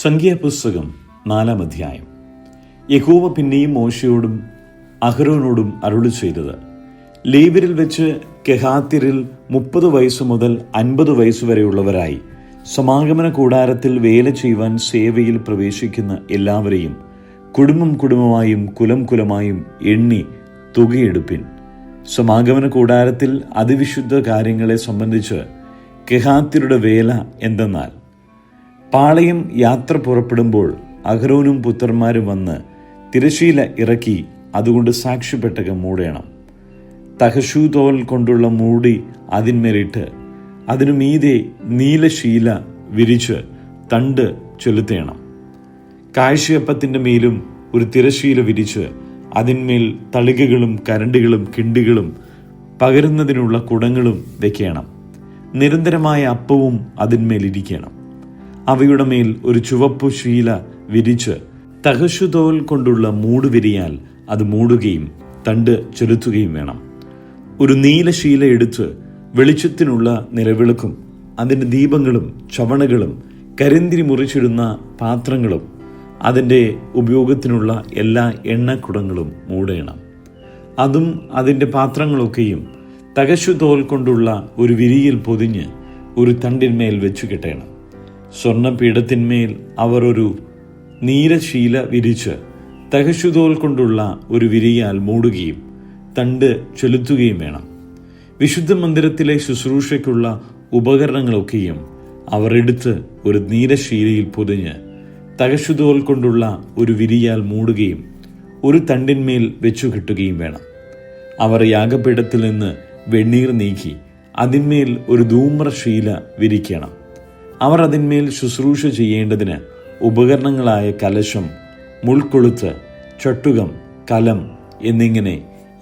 സംഖ്യാപുസ്തകം 4-ാം അധ്യായം. യഹോവ പിന്നെയും മോശയോടും അഹരോനോടും അരുളി ചെയ്തത്, ലേവ്യരിൽ വെച്ച് കെഹാത്യരിൽ 30 വയസ്സു മുതൽ 50 വയസ്സുവരെയുള്ളവരായി സമാഗമന കൂടാരത്തിൽ വേല ചെയ്യുവാൻ സേവയിൽ പ്രവേശിക്കുന്ന എല്ലാവരെയും കുടുംബം കുടുംബമായും കുലം കുലമായും എണ്ണി തുകയെടുപ്പിൻ. സമാഗമന കൂടാരത്തിൽ അതിവിശുദ്ധ കാര്യങ്ങളെ സംബന്ധിച്ച് കെഹാത്യരുടെ വേല എന്തെന്നാൽ, പാളയം യാത്ര പുറപ്പെടുമ്പോൾ അഹരോനും പുത്രന്മാരും വന്ന് തിരശീല ഇറക്കി അതുകൊണ്ട് സാക്ഷ്യപ്പെട്ടകം മൂടേണം. തഹശൂതോൽ കൊണ്ടുള്ള മൂടി അതിന്മേലിട്ട് അതിനു മീതെ നീലശീല വിരിച്ച് തണ്ട് ചെലുത്തേണം. കാഴ്ചയപ്പത്തിൻ്റെ മേലും ഒരു തിരശീല വിരിച്ച് അതിന്മേൽ തളികകളും കരണ്ടികളും കിണ്ടികളും പകരുന്നതിനുള്ള കുടങ്ങളും വെക്കണം. നിരന്തരമായ അപ്പവും അതിന്മേലിരിക്കണം. അവയുടെ മേൽ ഒരു ചുവപ്പു ശീല വിരിച്ച് തഹശുതോൽ കൊണ്ടുള്ള മൂട് വിരിയാൽ അത് മൂടുകയും തണ്ട് ചെലുത്തുകയും വേണം. ഒരു നീലശീല എടുത്ത് വെളിച്ചത്തിനുള്ള നിലവിളക്കും അതിൻ്റെ ദീപങ്ങളും ചവണകളും കരിന്തിരി മുറിച്ചിടുന്ന പാത്രങ്ങളും അതിൻ്റെ ഉപയോഗത്തിനുള്ള എല്ലാ എണ്ണക്കുടങ്ങളും മൂടേണം. അതും അതിൻ്റെ പാത്രങ്ങളൊക്കെയും തഹശുതോൽ കൊണ്ടുള്ള ഒരു വിരിയിൽ പൊതിഞ്ഞ് ഒരു തണ്ടിന്മേൽ വെച്ചു കെട്ടേണം. സ്വർണ്ണപീഠത്തിന്മേൽ അവർ ഒരു നീലശീല വിരിച്ച് തഹശുതോൽ കൊണ്ടുള്ള ഒരു വിരിയാൽ മൂടുകയും തണ്ട് ചെലുത്തുകയും വേണം. വിശുദ്ധ മന്ദിരത്തിലെ ശുശ്രൂഷയ്ക്കുള്ള ഉപകരണങ്ങളൊക്കെയും അവർ എടുത്ത് ഒരു നീലശീലയിൽ പൊതിഞ്ഞ് തഹശുതോൽ കൊണ്ടുള്ള ഒരു വിരിയാൽ മൂടുകയും ഒരു തണ്ടിന്മേൽ വെച്ചു കെട്ടുകയും വേണം. അവർ യാഗപീഠത്തിൽ നിന്ന് വെണ്ണീർ നീക്കി അതിന്മേൽ ഒരു ധൂമ്രശീല വിരിക്കണം. അവർ അതിന്മേൽ ശുശ്രൂഷ ചെയ്യേണ്ടതിന് ഉപകരണങ്ങളായ കലശം, മുൾക്കൊളുത്ത്, ചട്ടുകം, കലം എന്നിങ്ങനെ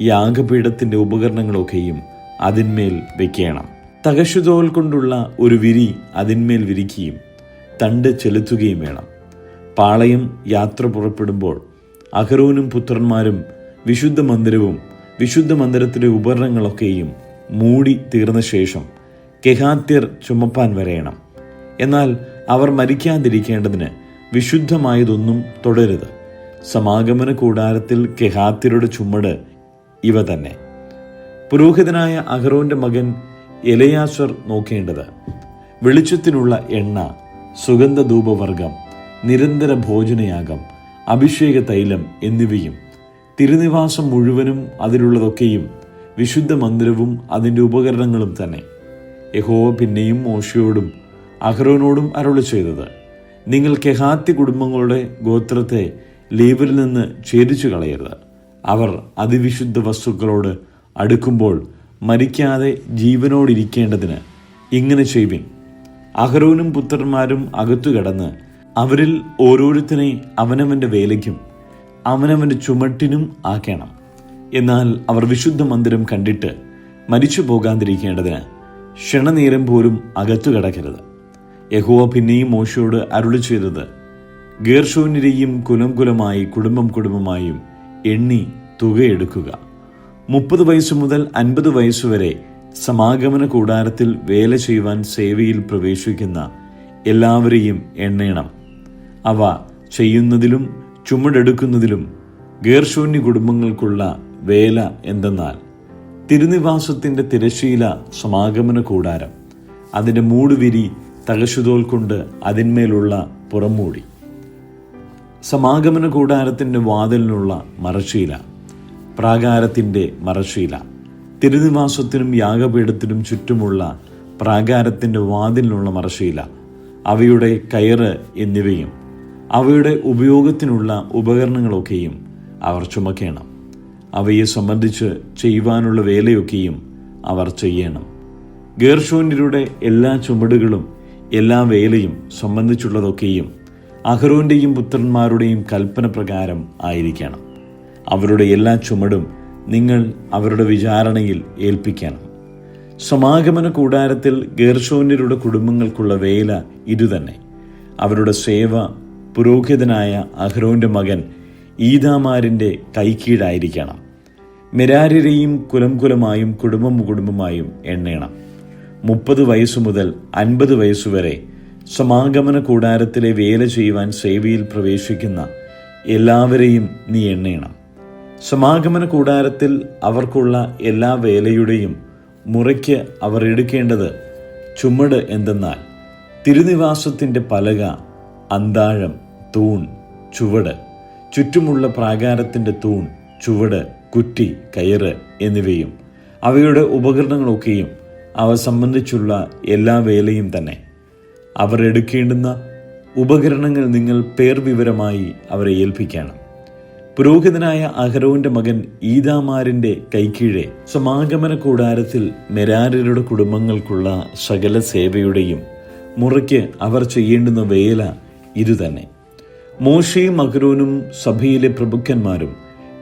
യാഗപീഠത്തിൻ്റെ ഉപകരണങ്ങളൊക്കെയും അതിന്മേൽ വെക്കണം. തഹശുതോൽ കൊണ്ടുള്ള ഒരു വിരി അതിന്മേൽ വിരിക്കുകയും തണ്ട് ചെലുത്തുകയും വേണം. പാളയം യാത്ര പുറപ്പെടുമ്പോൾ അഹരോനും പുത്രന്മാരും വിശുദ്ധ മന്ദിരവും വിശുദ്ധ മന്ദിരത്തിലെ ഉപകരണങ്ങളൊക്കെയും മൂടി തീർന്ന ശേഷം കെഹാത്യർ ചുമപ്പാൻ വരേണം. എന്നാൽ അവർ മരിക്കാതിരിക്കേണ്ടതിന് വിശുദ്ധമായതൊന്നും തൊടരുത്. സമാഗമന കൂടാരത്തിൽ കെഹാത്യരുടെ ചുമട് ഇവ തന്നെ. പുരോഹിതനായ അഹരോന്റെ മകൻ എലയാസർ നോക്കേണ്ടത് വെളിച്ചത്തിനുള്ള എണ്ണ, സുഗന്ധധൂപവർഗം, നിരന്തര ഭോജനയാഗം, അഭിഷേക തൈലം എന്നിവയും തിരുനിവാസം മുഴുവനും അതിലുള്ളതൊക്കെയും വിശുദ്ധ മന്ദിരവും അതിൻ്റെ ഉപകരണങ്ങളും തന്നെ. യഹോവ പിന്നെയും മോശയോടും അഹരോനോടും അരുളി ചെയ്തത്, നിങ്ങൾ കെഹാത്യ കുടുംബങ്ങളുടെ ഗോത്രത്തെ ലേവ്യരിൽ നിന്ന് ഛേദിച്ചു കളയരുത്. അവർ അതിവിശുദ്ധ വസ്തുക്കളോട് അടുക്കുമ്പോൾ മരിക്കാതെ ജീവനോടിരിക്കേണ്ടതിന് ഇങ്ങനെ ചെയ്വിൻ. അഹരോനും പുത്രന്മാരും അകത്തു കടന്ന് അവരിൽ ഓരോരുത്തനെ അവനവൻ്റെ വേലയ്ക്കും അവനവൻ്റെ ചുമട്ടിനും ആക്കണം. എന്നാൽ അവർ വിശുദ്ധ മന്ദിരം കണ്ടിട്ട് മരിച്ചു പോകാതിരിക്കേണ്ടതിന് ക്ഷണനേരം പോലും അകത്തു കടക്കരുത്. യഹോവ പിന്നെയും മോശയോട് അരുളി ചെയ്തത്, ഗേർശോന്യരെയും കുലം കുലമായി കുടുംബം കുടുംബമായും എണ്ണി തുകയെടുക്കുക. 30 വയസ്സു മുതൽ 50 വയസ്സുവരെ സമാഗമന കൂടാരത്തിൽ വേല ചെയ്യുവാൻ സേവയിൽ പ്രവേശിക്കുന്ന എല്ലാവരെയും എണ്ണേണം. അവ ചെയ്യുന്നതിലും ചുമടെടുക്കുന്നതിലും ഗേർശോന്യ കുടുംബങ്ങൾക്കുള്ള വേല എന്തെന്നാൽ, തിരുനിവാസത്തിൻ്റെ തിരശീല സമാഗമന കൂടാരം, അതിൻ്റെ മൂടുവിരി തഹശുതോൽ കൊണ്ട് അതിന്മേലുള്ള പുറംമൂടി, സമാഗമന കൂടാരത്തിൻ്റെ വാതിലിനുള്ള മറശീല, പ്രാകാരത്തിൻ്റെ മറശീല, തിരുനിവാസത്തിനും യാഗപീഠത്തിനും ചുറ്റുമുള്ള പ്രാകാരത്തിൻ്റെ വാതിലിനുള്ള മറശീല, അവയുടെ കയറ് എന്നിവയും അവയുടെ ഉപയോഗത്തിനുള്ള ഉപകരണങ്ങളൊക്കെയും അവർ ചുമക്കണം. അവയെ സംബന്ധിച്ച് ചെയ്യുവാനുള്ള വേലയൊക്കെയും അവർ ചെയ്യണം. ഗേർശോന്യരുടെ എല്ലാ ചുമടുകളും എല്ലാ വേലയും സംബന്ധിച്ചുള്ളതൊക്കെയും അഹരോന്റെയും പുത്രന്മാരുടെയും കൽപ്പന പ്രകാരം ആയിരിക്കണം. അവരുടെ എല്ലാ ചുമടും നിങ്ങൾ അവരുടെ വിചാരണയിൽ ഏൽപ്പിക്കണം. സമാഗമന കൂടാരത്തിൽ ഗേർശോന്യരുടെ കുടുംബങ്ങൾക്കുള്ള വേല ഇതുതന്നെ. അവരുടെ സേവ പുരോഹിതനായ അഹരോന്റെ മകൻ ഈഥാമാരിൻ്റെ കൈക്കീഴായിരിക്കണം. മെരാര്യരെയും കുലം കുലമായും കുടുംബം കുടുംബമായും എണ്ണേണം. 30 വയസ്സു മുതൽ 50 വയസ്സുവരെ സമാഗമന കൂടാരത്തിലെ വേല ചെയ്യുവാൻ സേവയിൽ പ്രവേശിക്കുന്ന എല്ലാവരെയും നീ എണ്ണയണം. സമാഗമന കൂടാരത്തിൽ അവർക്കുള്ള എല്ലാ വേലയുടെയും മുറയ്ക്ക് അവർ എടുക്കേണ്ടത് ചുമട് എന്തെന്നാൽ തിരുനിവാസത്തിൻ്റെ പലക, അന്താഴം, തൂൺ, ചുവട്, ചുറ്റുമുള്ള പ്രാകാരത്തിൻ്റെ തൂൺ, ചുവട്, കുറ്റി, കയറ് എന്നിവയും അവയുടെ ഉപകരണങ്ങളൊക്കെയും അവ സംബന്ധിച്ചുള്ള എല്ലാ വേലയും തന്നെ. അവർ എടുക്കേണ്ടുന്ന ഉപകരണങ്ങൾ നിങ്ങൾ പേർവിവരമായി അവരെ ഏൽപ്പിക്കണം. പുരോഹിതനായ അഹരോന്റെ മകൻ ഈതാമാരിന്റെ കൈക്കീഴെ സമാഗമന കൂടാരത്തിൽ മെരാര്യരുടെ കുടുംബങ്ങൾക്കുള്ള സകല സേവയുടെയും മുറയ്ക്ക് അവർ ചെയ്യേണ്ടുന്ന വേല ഇതുതന്നെ. മോശയും അഹരോനും സഭയിലെ പ്രഭുക്കന്മാരും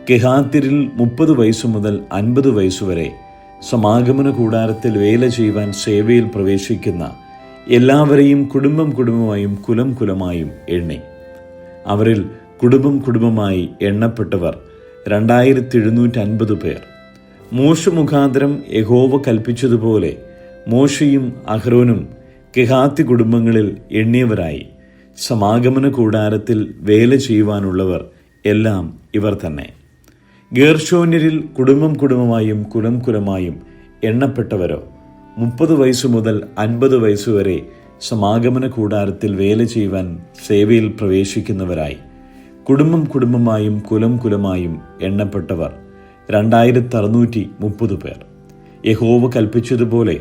കെഹാത്യരിൽ 30 വയസ്സു മുതൽ 50 വയസ്സുവരെ സമാഗമന കൂടാരത്തിൽ വേല ചെയ്യുവാൻ സേവയിൽ പ്രവേശിക്കുന്ന എല്ലാവരെയും കുടുംബം കുടുംബമായും കുലം കുലമായും എണ്ണി. അവരിൽ കുടുംബം കുടുംബമായി എണ്ണപ്പെട്ടവർ 2750 പേർ. മോശ മുഖാന്തരം യഹോവ കൽപ്പിച്ചതുപോലെ മോശയും അഹരോനും കെഹാത്തി കുടുംബങ്ങളിൽ എണ്ണിയവരായി. സമാഗമന കൂടാരത്തിൽ വേല ചെയ്യുവാനുള്ളവർ എല്ലാം ഇവർ തന്നെ. ഗേർശോന്യരിൽ കുടുംബം കുടുംബമായും കുലം കുലമായും എണ്ണപ്പെട്ടവരോ 30 വയസ്സു മുതൽ 50 വയസ്സുവരെ സമാഗമന കൂടാരത്തിൽ വേല ചെയ്യുവാൻ സേവയിൽ പ്രവേശിക്കുന്നവരായി. കുടുംബം കുടുംബമായും കുലം കുലമായും എണ്ണപ്പെട്ടവർ 2630 പേർ. യഹോവ കൽപ്പിച്ചതുപോലെ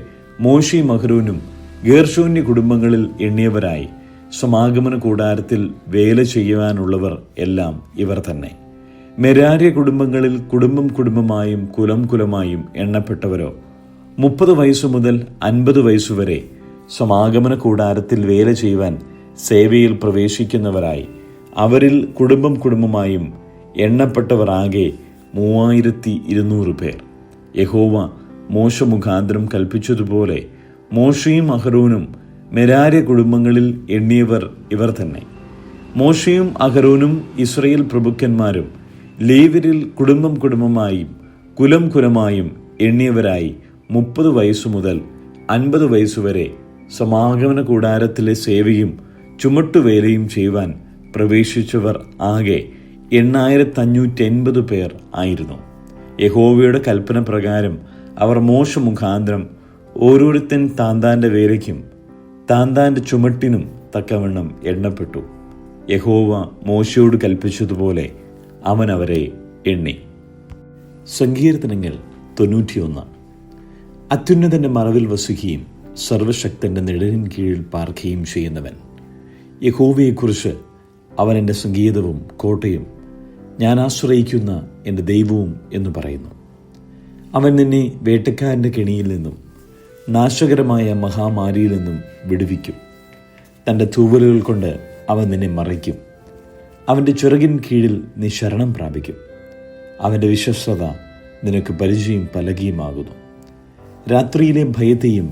മോശയും അഹരോനും ഗേർശോന്യ കുടുംബങ്ങളിൽ എണ്ണിയവരായി. സമാഗമന കൂടാരത്തിൽ വേല ചെയ്യുവാനുള്ളവർ എല്ലാം ഇവർ തന്നെ. മെരാര്യ കുടുംബങ്ങളിൽ കുടുംബം കുടുംബമായും കുലം കുലമായും എണ്ണപ്പെട്ടവരോ 30 വയസ്സു മുതൽ 50 വയസ്സുവരെ സമാഗമന കൂടാരത്തിൽ വേല ചെയ്യുവാൻ സേവയിൽ പ്രവേശിക്കുന്നവരായി. അവരിൽ കുടുംബം കുടുംബമായും എണ്ണപ്പെട്ടവർ ആകെ 3200 പേർ. യഹോവ മോശ മുഖാന്തരം കൽപ്പിച്ചതുപോലെ മോശയും അഹരോനും മെരാര്യ കുടുംബങ്ങളിൽ എണ്ണിയവർ ഇവർ തന്നെ. മോശയും അഹരോനും ഇസ്രായേൽ പ്രഭുക്കന്മാരും ലേവ്യരിൽ കുടുംബം കുടുംബമായും കുലം കുലമായും എണ്ണിയവരായി 30 വയസ്സു മുതൽ 50 വയസ്സുവരെ സമാഗമന കൂടാരത്തിലെ സേവയും ചുമട്ടുവേലയും ചെയ്യുവാൻ പ്രവേശിച്ചവർ ആകെ 8580 പേർ ആയിരുന്നു. യഹോവയുടെ കൽപ്പന പ്രകാരം അവർ മോശ മുഖാന്തരം ഓരോരുത്തൻ താന്താന്റെ വേലയ്ക്കും താന്താന്റെ ചുമട്ടിനും തക്കവണ്ണം എണ്ണപ്പെട്ടു. യഹോവ മോശയോട് കൽപ്പിച്ചതുപോലെ അവൻ അവരെ എണ്ണി. സങ്കീർത്തനങ്ങൾ 91. അത്യുന്നതന്റെ മറവിൽ വസിക്കുകയും സർവശക്തന്റെ നിഴലിൻ കീഴിൽ പാർക്കുകയും ചെയ്യുന്നവൻ. യഹോവയെക്കുറിച്ച് അവൻ എൻ്റെ സംഗീതവും കോട്ടയും ഞാൻ ആശ്രയിക്കുന്ന എൻ്റെ ദൈവവും എന്ന് പറയുന്നു. അവൻ നിന്നെ വേട്ടക്കാരൻ്റെ കെണിയിൽ നിന്നും നാശകരമായ മഹാമാരിയിൽ നിന്നും വിടുവിക്കും. തൻ്റെ തൂവലുകൾ കൊണ്ട് അവൻ നിന്നെ മറയ്ക്കും. അവൻ്റെ ചിറകിൻ കീഴിൽ നീ ശരണം പ്രാപിക്കും. അവൻ്റെ വിശ്വസ്തത നിനക്ക് പരിചയം പലകയുമാകുന്നു. രാത്രിയിലെ ഭയത്തെയും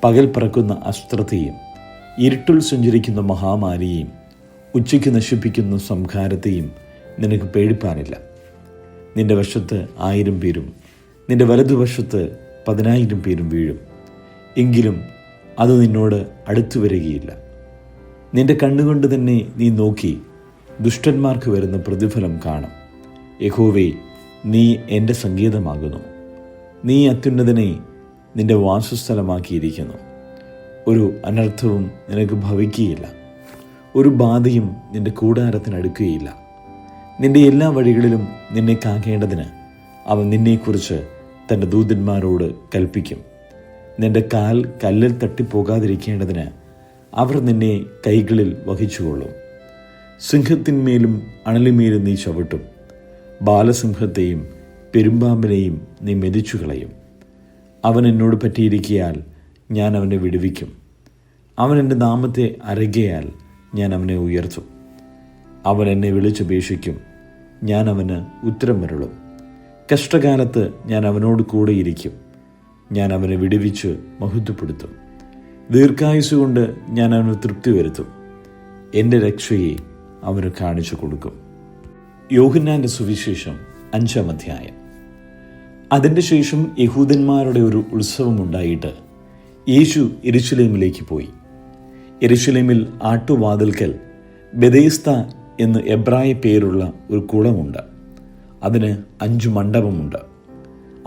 പകൽ പറക്കുന്ന അസ്ത്രത്തെയും ഇരുട്ടിൽ സഞ്ചരിക്കുന്ന മഹാമാരിയെയും ഉച്ചയ്ക്ക് നശിപ്പിക്കുന്ന സംഹാരത്തെയും നിനക്ക് പേടിപ്പാനില്ല. നിന്റെ വശത്ത് 1000 പേരും നിന്റെ വലതുവശത്ത് 10,000 പേരും വീഴും, എങ്കിലും അത് നിന്നോട് അടുത്തു വരികയില്ല. നിന്റെ കണ്ണുകൊണ്ട് തന്നെ നീ നോക്കി ദുഷ്ടന്മാർക്ക് വരുന്ന പ്രതിഫലം കാണും. യഹോവേ, നീ എൻ്റെ സംഗീതമാകുന്നു. നീ അത്യുന്നതനെ നിന്റെ വാസസ്ഥലമാക്കിയിരിക്കുന്നു. ഒരു അനർത്ഥവും നിനക്ക് ഭവിക്കുകയില്ല, ഒരു ബാധയും നിന്റെ കൂടാരത്തിനടുക്കുകയില്ല. നിന്റെ എല്ലാ വഴികളിലും നിന്നെ കാക്കേണ്ടതിന് അവൻ നിന്നെക്കുറിച്ച് തൻ്റെ ദൂതന്മാരോട് കൽപ്പിക്കും. നിന്റെ കാൽ കല്ലിൽ തട്ടിപ്പോകാതിരിക്കേണ്ടതിന് അവർ നിന്നെ കൈകളിൽ വഹിച്ചുകൊള്ളും. സിംഹത്തിന്മേലും അണലിമേലും നീ ചവിട്ടും. ബാലസിംഹത്തെയും പെരുമ്പാമ്പിനെയും നീ മെതിച്ചു കളയും. അവൻ എന്നോട് പറ്റിയിരിക്കയാൽ ഞാൻ അവനെ വിടുവിക്കും. അവൻ എൻ്റെ നാമത്തെ അരയ്ക്കയാൽ ഞാൻ അവനെ ഉയർത്തും. അവൻ എന്നെ വിളിച്ചപേക്ഷിക്കും, ഞാൻ അവന് ഉത്തരം വരുളും. കഷ്ടകാലത്ത് ഞാൻ അവനോട് കൂടെയിരിക്കും. ഞാൻ അവനെ വിടുവിച്ച് മഹത്വപ്പെടുത്തും. ദീർഘായുസ്സുകൊണ്ട് ഞാൻ അവന് തൃപ്തി വരുത്തും. എൻ്റെ രക്ഷയെ അവന് കാണിച്ചു കൊടുക്കും. യോഹന്നാന്റെ സുവിശേഷം 5-ാം അധ്യായം. അതിൻ്റെ ശേഷം യഹൂദന്മാരുടെ ഒരു ഉത്സവമുണ്ടായിട്ട് യേശു യെരൂശലേമിലേക്ക് പോയി. യെരുശലേമിൽ ആട്ടുവാതിൽക്കൽ ബെഥേസ്ത എന്ന് എബ്രായ പേരുള്ള ഒരു കുളമുണ്ട്. അതിന് 5 മണ്ഡപമുണ്ട്.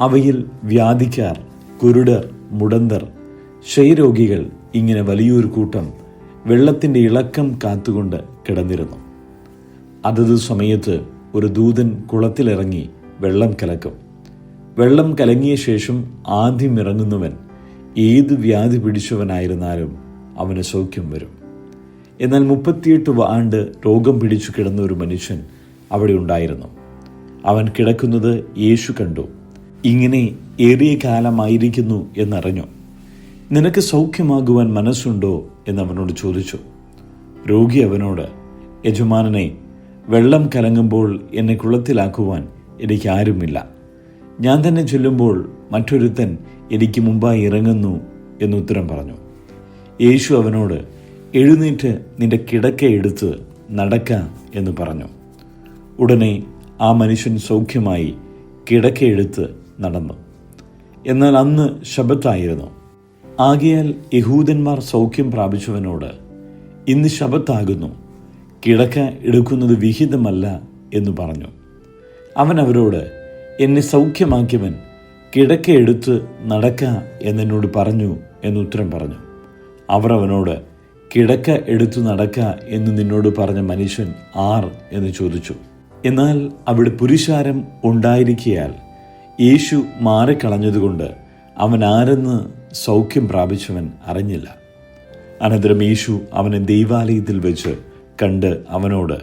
അവയിൽ വ്യാധിക്കാർ, കുരുടർ, മുടന്തർ, ക്ഷയരോഗികൾ ഇങ്ങനെ വലിയൊരു കൂട്ടം വെള്ളത്തിൻ്റെ ഇളക്കം കാത്തുകൊണ്ട് കിടന്നിരുന്നു. അതത് സമയത്ത് ഒരു ദൂതൻ കുളത്തിലിറങ്ങി വെള്ളം കലക്കും. വെള്ളം കലങ്ങിയ ശേഷം ആദ്യം ഇറങ്ങുന്നവൻ ഏത് വ്യാധി പിടിച്ചവനായിരുന്നാലും അവന് സൗഖ്യം വരും. എന്നാൽ 38 ആണ്ട് രോഗം പിടിച്ചു കിടന്ന ഒരു മനുഷ്യൻ അവിടെ ഉണ്ടായിരുന്നു. അവൻ കിടക്കുന്നത് യേശു കണ്ടു. ഇങ്ങനെ ഏറിയ കാലമായിരിക്കുന്നു എന്നറിഞ്ഞു. നിനക്ക് സൗഖ്യമാകുവാൻ മനസ്സുണ്ടോ എന്നവനോട് ചോദിച്ചു. രോഗി അവനോട്, യജമാനനെ, വെള്ളം കലങ്ങുമ്പോൾ എന്നെ കുളത്തിലാക്കുവാൻ എനിക്ക് ആരുമില്ല. ഞാൻ തന്നെ ചൊല്ലുമ്പോൾ മറ്റൊരുത്തൻ എനിക്ക് മുമ്പായി ഇറങ്ങുന്നു എന്നുത്തരം പറഞ്ഞു. യേശു അവനോട്, എഴുന്നേറ്റ് നിന്റെ കിടക്ക എടുത്ത് നടക്ക എന്ന് പറഞ്ഞു. ഉടനെ ആ മനുഷ്യൻ സൗഖ്യമായി കിടക്കയെടുത്ത് നടന്നു. എന്നാൽ അന്ന് ശബ്ബത്തായിരുന്നു. ആകയാൽ യഹൂദന്മാർ സൗഖ്യം പ്രാപിച്ചവനോട്, ഇന്ന് ശബ്ബത്താകുന്നു, കിടക്ക എടുക്കുന്നത് വിഹിതമല്ല എന്ന് പറഞ്ഞു. അവൻ അവരോട്, എന്നെ സൗഖ്യമാക്കിയവൻ കിടക്ക എടുത്ത് നടക്ക എന്നെന്നോട് പറഞ്ഞു എന്നുത്തരം പറഞ്ഞു. അവർ അവനോട്, കിടക്ക എടുത്തു നടക്ക എന്ന് നിന്നോട് പറഞ്ഞ മനുഷ്യൻ ആർ എന്ന് ചോദിച്ചു. എന്നാൽ അവിടെ പുരുഷാരം ഉണ്ടായിരിക്കയാൽ യേശു മാറിക്കളഞ്ഞതുകൊണ്ട് അവൻ ആരെന്ന് സൗഖ്യം പ്രാപിച്ചവൻ അറിഞ്ഞില്ല. അനന്തരം യേശു അവനെ ദൈവാലയത്തിൽ വെച്ച് കണ്ട് അവനോട്,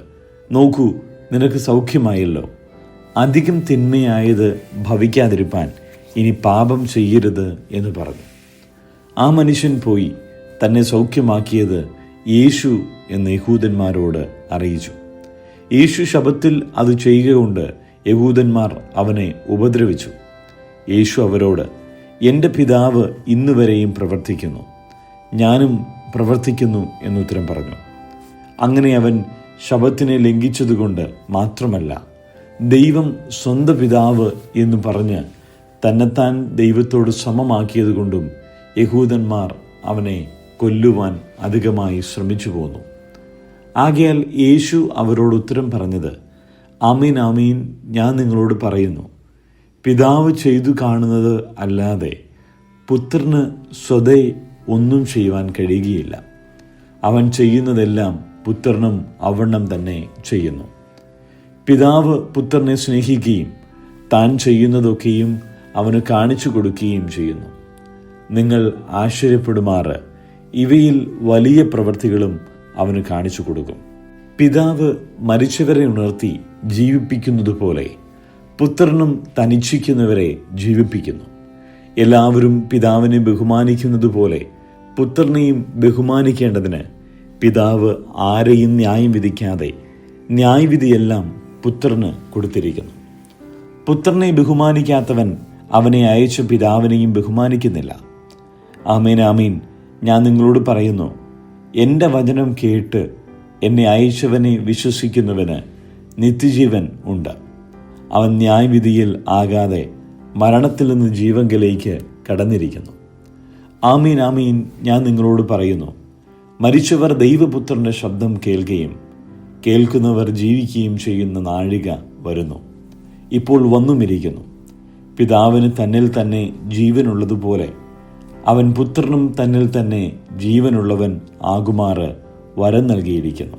നോക്കൂ, നിനക്ക് സൗഖ്യമായല്ലോ. അധികം തിന്മയായത് ഭവിക്കാതിരിപ്പാൻ ഇനി പാപം ചെയ്യരുത് എന്ന് പറഞ്ഞു. ആ മനുഷ്യൻ പോയി തന്നെ സൗഖ്യമാക്കിയത് യേശു എന്ന് യഹൂദന്മാരോട് അറിയിച്ചു. യേശു ശബ്ബത്തിൽ അത് ചെയ്യുക കൊണ്ട് യഹൂദന്മാർ അവനെ ഉപദ്രവിച്ചു. യേശു അവരോട്, എൻ്റെ പിതാവ് ഇന്നുവരെയും പ്രവർത്തിക്കുന്നു, ഞാനും പ്രവർത്തിക്കുന്നു എന്നുത്തരം പറഞ്ഞു. അങ്ങനെ അവൻ ശബ്ബത്തിനെ ലംഘിച്ചതുകൊണ്ട് മാത്രമല്ല, ദൈവം സ്വന്തം പിതാവ് എന്ന് പറഞ്ഞ് തന്നെത്താൻ ദൈവത്തോട് സമമാക്കിയത് കൊണ്ടും യഹൂദന്മാർ അവനെ കൊല്ലുവാൻ അധികമായി ശ്രമിച്ചു പോന്നു. ആകയാൽ യേശു അവരോട് ഉത്തരം പറഞ്ഞത്, ആമീൻ ആമീൻ, ഞാൻ നിങ്ങളോട് പറയുന്നു, പിതാവ് ചെയ്തു കാണുന്നത് അല്ലാതെ പുത്രന് സ്വതേ ഒന്നും ചെയ്യുവാൻ കഴിയുകയില്ല. അവൻ ചെയ്യുന്നതെല്ലാം പുത്രനും അവണ്ണം തന്നെ ചെയ്യുന്നു. പിതാവ് പുത്രനെ സ്നേഹിക്കുകയും താൻ ചെയ്യുന്നതൊക്കെയും അവന് കാണിച്ചു കൊടുക്കുകയും ചെയ്യുന്നു. നിങ്ങൾ ആശ്ചര്യപ്പെടുമാറ് ഇവയിൽ വലിയ പ്രവൃത്തികളും അവന് കാണിച്ചു കൊടുക്കും. പിതാവ് മരിച്ചവരെ ഉണർത്തി ജീവിപ്പിക്കുന്നതുപോലെ പുത്രനും തനിച്ഛിക്കുന്നവരെ ജീവിപ്പിക്കുന്നു. എല്ലാവരും പിതാവിനെ ബഹുമാനിക്കുന്നതുപോലെ പുത്രനെയും ബഹുമാനിക്കേണ്ടതിന് പിതാവ് ആരെയും ന്യായം വിധിക്കാതെ ന്യായവിധിയെല്ലാം പുത്രന് കൊടുത്തിരിക്കുന്നു. പുത്രനെ ബഹുമാനിക്കാത്തവൻ അവനെ അയച്ച പിതാവിനെയും ബഹുമാനിക്കുന്നില്ല. ആമേൻ ആമീൻ, ഞാൻ നിങ്ങളോട് പറയുന്നു, എൻ്റെ വചനം കേട്ട് എന്നെ അയച്ചവനെ വിശ്വസിക്കുന്നവന് നിത്യജീവൻ ഉണ്ട്. അവൻ ന്യായവിധിയിൽ ആകാതെ മരണത്തിൽ നിന്ന് ജീവങ്കലേക്ക് കടന്നിരിക്കുന്നു. ആമീൻ ആമീൻ, ഞാൻ നിങ്ങളോട് പറയുന്നു, മരിച്ചവർ ദൈവപുത്രൻ്റെ ശബ്ദം കേൾക്കുകയും കേൾക്കുന്നവർ ജീവിക്കുകയും ചെയ്യുന്ന നാഴിക വരുന്നു, ഇപ്പോൾ വന്നുമിരിക്കുന്നു. പിതാവിന് തന്നിൽ തന്നെ ജീവനുള്ളതുപോലെ അവൻ പുത്രനും തന്നിൽ തന്നെ ജീവനുള്ളവൻ ആകുമാറ് വരം നൽകിയിരിക്കുന്നു.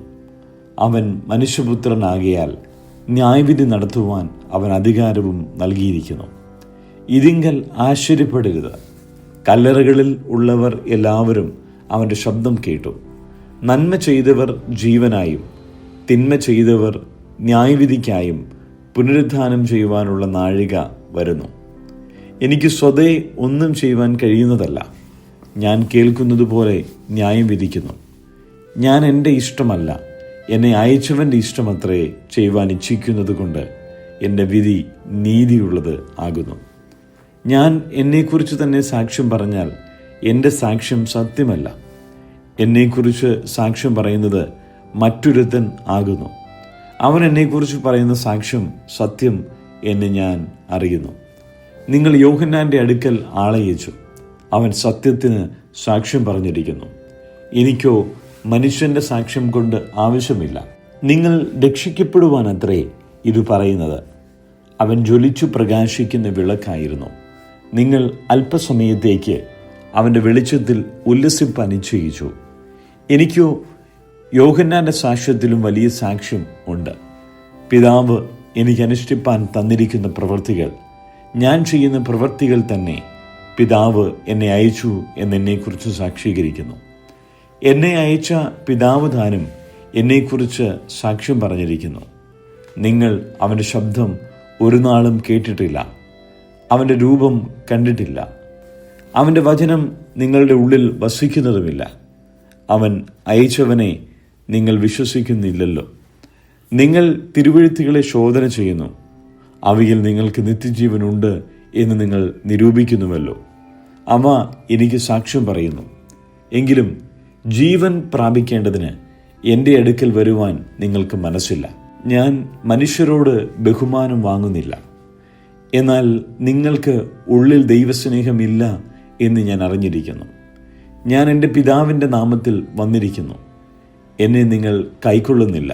അവൻ മനുഷ്യപുത്രനാകിയാൽ ന്യായവിധി നടത്തുവാൻ അവൻ അധികാരവും നൽകിയിരിക്കുന്നു. ഇതിങ്കൽ ആശ്ചര്യപ്പെടരുത്. കല്ലറകളിൽ ഉള്ളവർ എല്ലാവരും അവൻ്റെ ശബ്ദം കേട്ടു. നന്മ ചെയ്തവർ ജീവനായും തിന്മ ചെയ്തവർ ന്യായവിധിക്കായും പുനരുത്ഥാനം ചെയ്യുവാനുള്ള നാഴിക വരുന്നു. എനിക്ക് സ്വതേ ഒന്നും ചെയ്യുവാൻ കഴിയുന്നതല്ല. ഞാൻ കേൾക്കുന്നത് പോലെ ന്യായം വിധിക്കുന്നു. ഞാൻ എൻ്റെ ഇഷ്ടമല്ല, എന്നെ അയച്ചവൻ്റെ ഇഷ്ടമത്രേ ചെയ്യുവാൻ ഇച്ഛിക്കുന്നത് കൊണ്ട് എൻ്റെ വിധി നീതിയുള്ളത് ആകുന്നു. ഞാൻ എന്നെക്കുറിച്ച് തന്നെ സാക്ഷ്യം പറഞ്ഞാൽ എൻ്റെ സാക്ഷ്യം സത്യമല്ല. എന്നെക്കുറിച്ച് സാക്ഷ്യം പറയുന്നത് മറ്റൊരുത്തൻ ആകുന്നു. അവൻ എന്നെക്കുറിച്ച് പറയുന്ന സാക്ഷ്യം സത്യം എന്ന് ഞാൻ അറിയുന്നു. നിങ്ങൾ യോഹന്നാൻ്റെ അടുക്കൽ ആളയച്ചു. അവൻ സത്യത്തിന് സാക്ഷ്യം പറഞ്ഞിരിക്കുന്നു. എനിക്കോ മനുഷ്യന്റെ സാക്ഷ്യം കൊണ്ട് ആവശ്യമില്ല. നിങ്ങൾ രക്ഷിക്കപ്പെടുവാനത്രേ ഇത് പറയുന്നത്. അവൻ ജ്വലിച്ചു പ്രകാശിക്കുന്ന വിളക്കായിരുന്നു. നിങ്ങൾ അല്പസമയത്തേക്ക് അവൻ്റെ വെളിച്ചത്തിൽ ഉല്ലസിപ്പാൻ നിശ്ചയിച്ചു. എനിക്കോ യോഹന്നാന്റെ സാക്ഷ്യത്തിലും വലിയ സാക്ഷ്യം ഉണ്ട്. പിതാവ് എനിക്ക് അനുഷ്ഠിപ്പാൻ തന്നിരിക്കുന്ന പ്രവൃത്തികൾ, ഞാൻ ചെയ്യുന്ന പ്രവൃത്തികൾ തന്നെ പിതാവ് എന്നെ അയച്ചു എന്നെക്കുറിച്ച് സാക്ഷീകരിക്കുന്നു. എന്നെ അയച്ച പിതാവ് താനും എന്നെക്കുറിച്ച് സാക്ഷ്യം പറഞ്ഞിരിക്കുന്നു. നിങ്ങൾ അവൻ്റെ ശബ്ദം ഒരു നാളും കേട്ടിട്ടില്ല, അവൻ്റെ രൂപം കണ്ടിട്ടില്ല, അവൻ്റെ വചനം നിങ്ങളുടെ ഉള്ളിൽ വസിക്കുന്നതുമില്ല. അവൻ അയച്ചവനെ നിങ്ങൾ വിശ്വസിക്കുന്നില്ലല്ലോ. നിങ്ങൾ തിരുവെഴുത്തുകളെ ശോധന ചെയ്യുന്നു, അവയിൽ നിങ്ങൾക്ക് നിത്യജീവനുണ്ട് എന്ന് നിങ്ങൾ നിരൂപിക്കുന്നുവല്ലോ. അവ എനിക്ക് സാക്ഷ്യം പറയുന്നു. എങ്കിലും ജീവൻ പ്രാപിക്കേണ്ടതിന് എൻ്റെ അടുക്കൽ വരുവാൻ നിങ്ങൾക്ക് മനസ്സില്ല. ഞാൻ മനുഷ്യരോട് ബഹുമാനം വാങ്ങുന്നില്ല, എന്നാൽ നിങ്ങൾക്ക് ഉള്ളിൽ ദൈവസ്നേഹമില്ല എന്ന് ഞാൻ അറിഞ്ഞിരിക്കുന്നു. ഞാൻ എൻ്റെ പിതാവിൻ്റെ നാമത്തിൽ വന്നിരിക്കുന്നു, എന്നെ നിങ്ങൾ കൈക്കൊള്ളുന്നില്ല.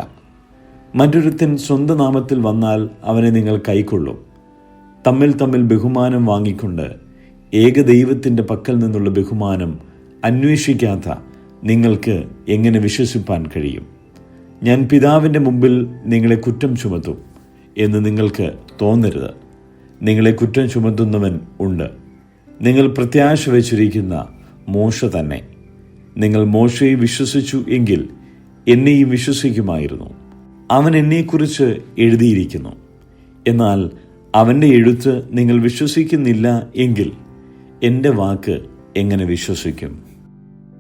മറ്റൊരുത്തൻ സ്വന്തം നാമത്തിൽ വന്നാൽ അവനെ നിങ്ങൾ കൈക്കൊള്ളും. തമ്മിൽ തമ്മിൽ ബഹുമാനം വാങ്ങിക്കൊണ്ട് ഏകദൈവത്തിൻ്റെ പക്കൽ നിന്നുള്ള ബഹുമാനം അന്വേഷിക്കാത്ത നിങ്ങൾക്ക് എങ്ങനെ വിശ്വസിപ്പാൻ കഴിയും? ഞാൻ പിതാവിൻ്റെ മുമ്പിൽ നിങ്ങളെ കുറ്റം ചുമത്തും എന്ന് നിങ്ങൾക്ക് തോന്നരുത്. നിങ്ങളെ കുറ്റം ചുമത്തുന്നവൻ ഉണ്ട്. നിങ്ങൾ പ്രത്യാശ വച്ചിരിക്കുന്ന മോശ തന്നെ. നിങ്ങൾ മോശയെ വിശ്വസിച്ചു എങ്കിൽ എന്നെയും വിശ്വസിക്കുമായിരുന്നു. അവൻ എന്നെക്കുറിച്ച് എഴുതിയിരിക്കുന്നു. എന്നാൽ അവൻ്റെ എഴുത്ത് നിങ്ങൾ വിശ്വസിക്കുന്നില്ല എങ്കിൽ എൻ്റെ വാക്ക് എങ്ങനെ വിശ്വസിക്കും?